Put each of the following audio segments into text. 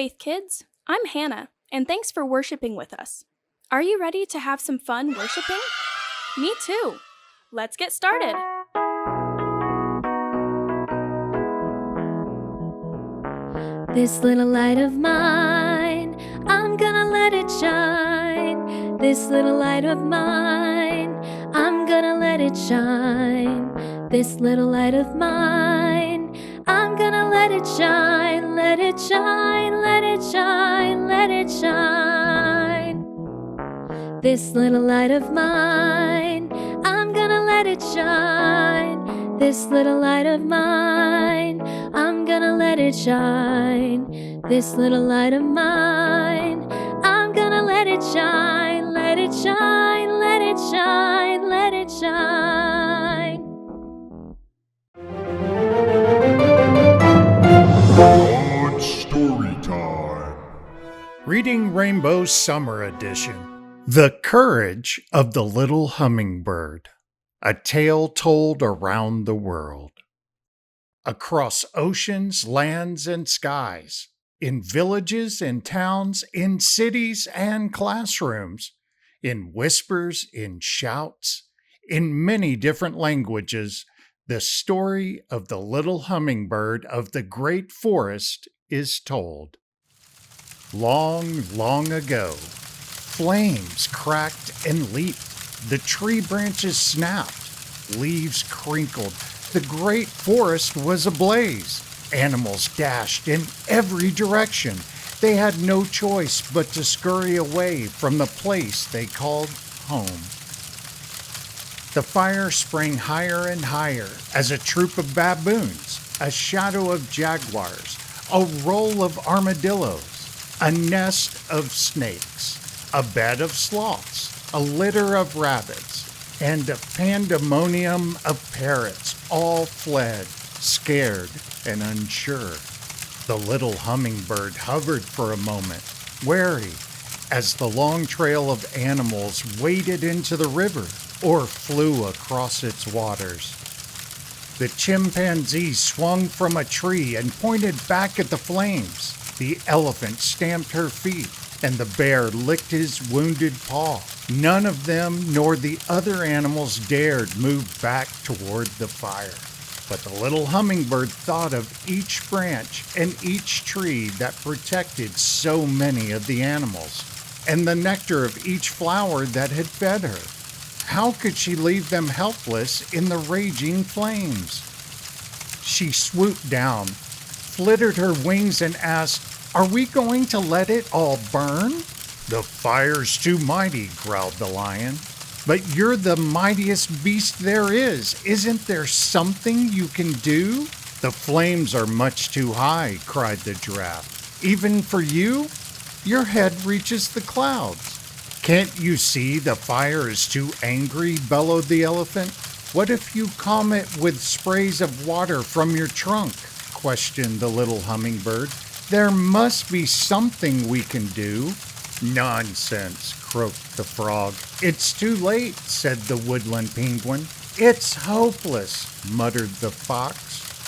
Faith Kids. I'm Hannah, and thanks for worshiping with us. Are you ready to have some fun worshiping? Me too. Let's get started. This little light of mine, I'm gonna let it shine. This little light of mine, I'm gonna let it shine. This little light of mine, I'm gonna let it shine. Let it shine, let it shine, let it shine. This little light of mine, I'm gonna let it shine. This little light of mine, I'm gonna let it shine. This little light of mine, I'm gonna let it shine. Let it shine, let it shine, let it shine. Good story time. Reading Rainbow Summer Edition. The Courage of the Little Hummingbird. A tale told around the world. Across oceans, lands, and skies, in villages and towns, in cities and classrooms, in whispers, in shouts, in many different languages, the story of the little hummingbird of the great forest is told. Long, long ago, flames cracked and leaped. The tree branches snapped, leaves crinkled. The great forest was ablaze. Animals dashed in every direction. They had no choice but to scurry away from the place they called home. The fire sprang higher and higher as a troop of baboons, a shadow of jaguars, a roll of armadillos, a nest of snakes, a bed of sloths, a litter of rabbits, and a pandemonium of parrots all fled, scared and unsure. The little hummingbird hovered for a moment, wary, as the long trail of animals waded into the river or flew across its waters. The chimpanzee swung from a tree and pointed back at the flames. The elephant stamped her feet, and the bear licked his wounded paw. None of them nor the other animals dared move back toward the fire. But the little hummingbird thought of each branch and each tree that protected so many of the animals, and the nectar of each flower that had fed her. How could she leave them helpless in the raging flames? She swooped down, flittered her wings, and asked, "Are we going to let it all burn?" "The fire's too mighty," growled the lion. "But you're the mightiest beast there is. Isn't there something you can do?" "The flames are much too high," cried the giraffe. "Even for you? Your head reaches the clouds." "Can't you see the fire is too angry?" bellowed the elephant. "What if you calm it with sprays of water from your trunk?" questioned the little hummingbird. "There must be something we can do." "Nonsense," croaked the frog. "It's too late," said the woodland penguin. "It's hopeless," muttered the fox.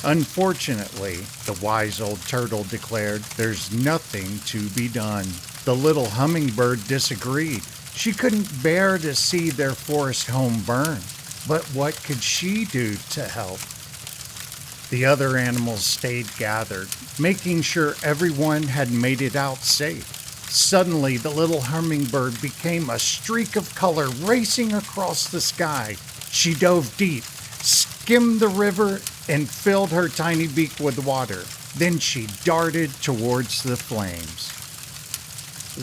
"Unfortunately," the wise old turtle declared, "there's nothing to be done." The little hummingbird disagreed. She couldn't bear to see their forest home burn. But what could she do to help? The other animals stayed gathered, making sure everyone had made it out safe. Suddenly, the little hummingbird became a streak of color racing across the sky. She dove deep, skimmed the river, and filled her tiny beak with water. Then she darted towards the flames.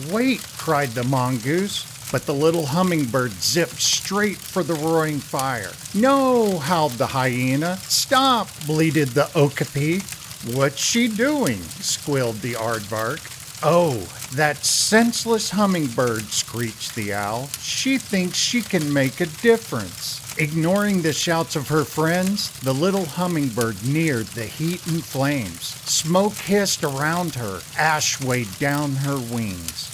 "Wait!" cried the mongoose, but the little hummingbird zipped straight for the roaring fire. "No!" howled the hyena. "Stop!" bleated the okapi. "What's she doing?" squealed the aardvark. "Oh, that senseless hummingbird," screeched the owl. "She thinks she can make a difference." Ignoring the shouts of her friends, the little hummingbird neared the heat and flames. Smoke hissed around her, ash weighed down her wings.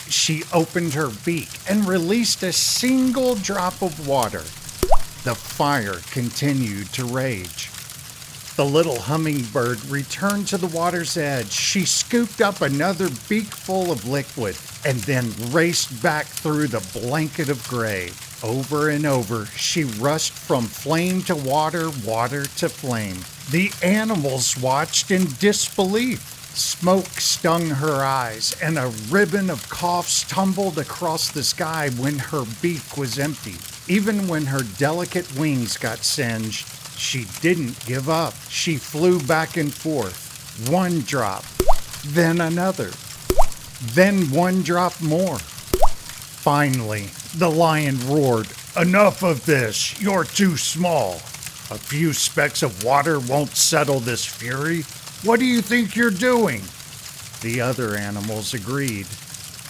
She opened her beak and released a single drop of water. The fire continued to rage. The little hummingbird returned to the water's edge. She scooped up another beakful of liquid and then raced back through the blanket of gray. Over and over, she rushed from flame to water, water to flame. The animals watched in disbelief. Smoke stung her eyes, and a ribbon of coughs tumbled across the sky when her beak was empty. Even when her delicate wings got singed, she didn't give up. She flew back and forth. One drop, then another, then one drop more. Finally, the lion roared, "Enough of this! You're too small. A few specks of water won't settle this fury. What do you think you're doing?" The other animals agreed.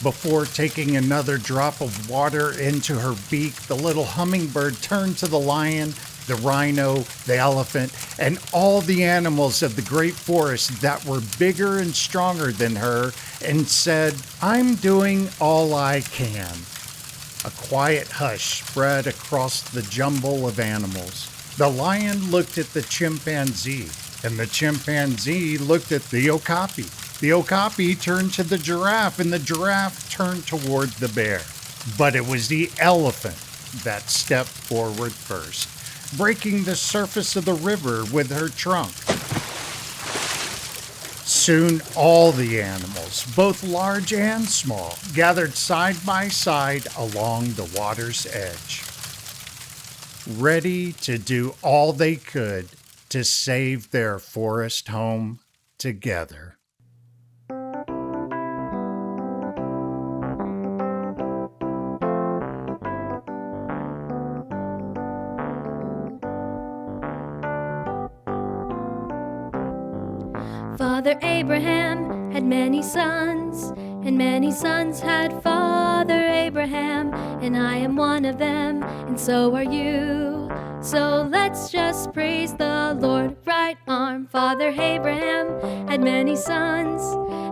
Before taking another drop of water into her beak, the little hummingbird turned to the lion, the rhino, the elephant, and all the animals of the great forest that were bigger and stronger than her and said, "I'm doing all I can." A quiet hush spread across the jumble of animals. The lion looked at the chimpanzee, and the chimpanzee looked at the okapi. The okapi turned to the giraffe, and the giraffe turned toward the bear. But it was the elephant that stepped forward first, breaking the surface of the river with her trunk. Soon all the animals, both large and small, gathered side by side along the water's edge, ready to do all they could to save their forest home together. Father Abraham had many sons, and many sons had Father Abraham, and I am one of them, and so are you. So let's just praise the Lord. Right arm. Father Abraham had many sons,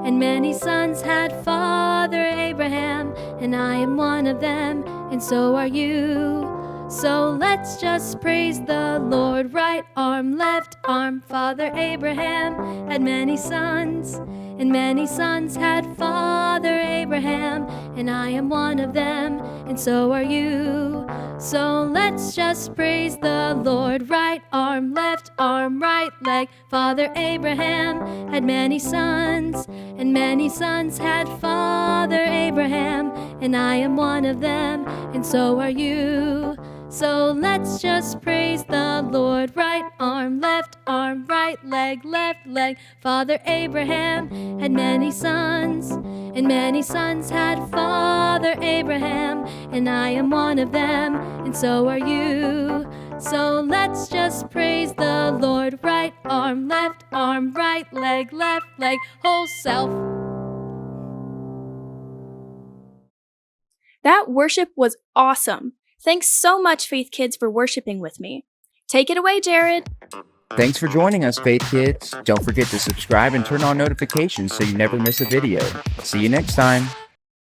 and many sons had Father Abraham, and I am one of them, and so are you. So let's just praise the Lord. Right arm, left arm. Father Abraham had many sons, and many sons had Father Abraham, and I am one of them, and so are you. So let's just praise the Lord. Right arm, left arm, right leg. Father Abraham had many sons, and many sons had Father Abraham, and I am one of them, and so are you. So let's just praise the Lord. Right arm, left arm, right leg, left leg. Father Abraham had many sons, and many sons had Father Abraham, and I am one of them, and so are you. So let's just praise the Lord. Right arm, left arm, right leg, whole self. That worship was awesome. Thanks so much, Faith Kids, for worshiping with me. Take it away, Jared. Thanks for joining us, Faith Kids. Don't forget to subscribe and turn on notifications so you never miss a video. See you next time.